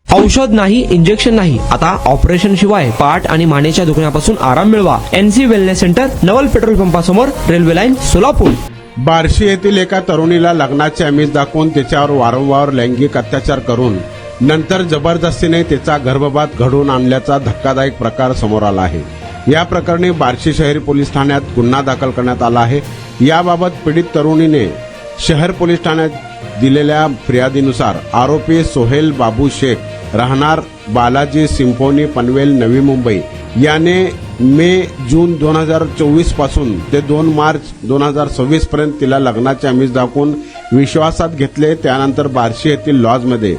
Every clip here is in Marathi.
औषध नाही, इंजेक्शन नाही, आता ऑपरेशन शिवाय पाठ आणि मानेच्या दुखण्यापासून आराम मिळवा. NC wellness centre, Naval petrol पंपासमोर, रेल्वे लाईन, सोलापूर. बार्शी येथील एका तरुणीला लग्नाचे आमिष दाखवून तिच्यावर वारंवार लैंगिक अत्याचार करून नंतर जबरदस्तीने तिचा गर्भपात घडवून आणल्याचा धक्कादायक प्रकार समोर आला आहे. या प्रकरणी बार्शी शहरी पोलीस ठाण्यात गुन्हा दाखल करण्यात आला आहे. याबाबत पीडित तरुणीने शहर पोलीस ठाण्यात दिलेल्या फिर्यादीनुसार आरोपी सोहेल बाबू शेख राहणार बालाजी सिम्फोनी पनवेल नवी मुंबई याने मे-जून 2024 पासून ते 2 मार्च 2026 पर्यंत तिला लग्नाचे आमिष दाखवून विश्वासात घेतले. त्यानंतर बार्शी येथील लॉजमध्ये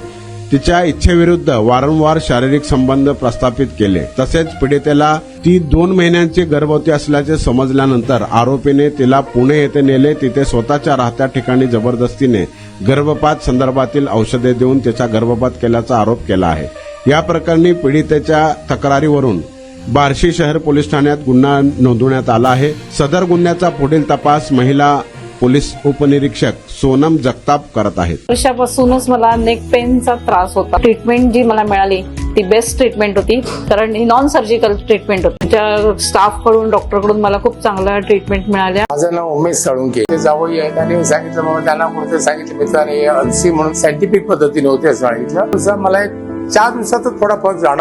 तिच्या इच्छेविरुद्ध वारंवार शारीरिक संबंध प्रस्थापित केले. तसेच पीडितेला ती 2 महिन्यांची गर्भवती असल्याचे समजल्यानंतर आरोपीने तिला पुणे येथे नेले. तिथे स्वतःच्या राहत्या ठिकाणी जबरदस्तीने गर्भपात संदर्भातील औषधे देऊन तिचा गर्भपात केल्याचा आरोप केला आहे. या प्रकरणी पीडितेच्या तक्रारीवरून बार्शी शहर पोलीस ठाण्यात गुन्हा नोंदवण्यात आला आहे. सदर गुन्ह्याचा पुढील तपास महिला पोलीस उपनिरीक्षक सोनम जगताप करत आहेत. वर्षापासूनच मला नेक पेनचा त्रास होता. ट्रीटमेंट जी मला मिळाली ती बेस्ट ट्रीटमेंट होती, कारण ही नॉन सर्जिकल ट्रीटमेंट होती. त्या स्टाफ कडून, डॉक्टर कडून मला खूप चांगल्या ट्रीटमेंट मिळाल्या. माझं नाव उमेश साळुंके. ते जावई आहेत आणि सांगितलं बाबा त्यांना कुठे सांगितलं मित्राने अलसी म्हणून सायंटिफिक पद्धतीने होते सांगितलं. मला एक 4 दिवसातच थोडा फरक जाणवला.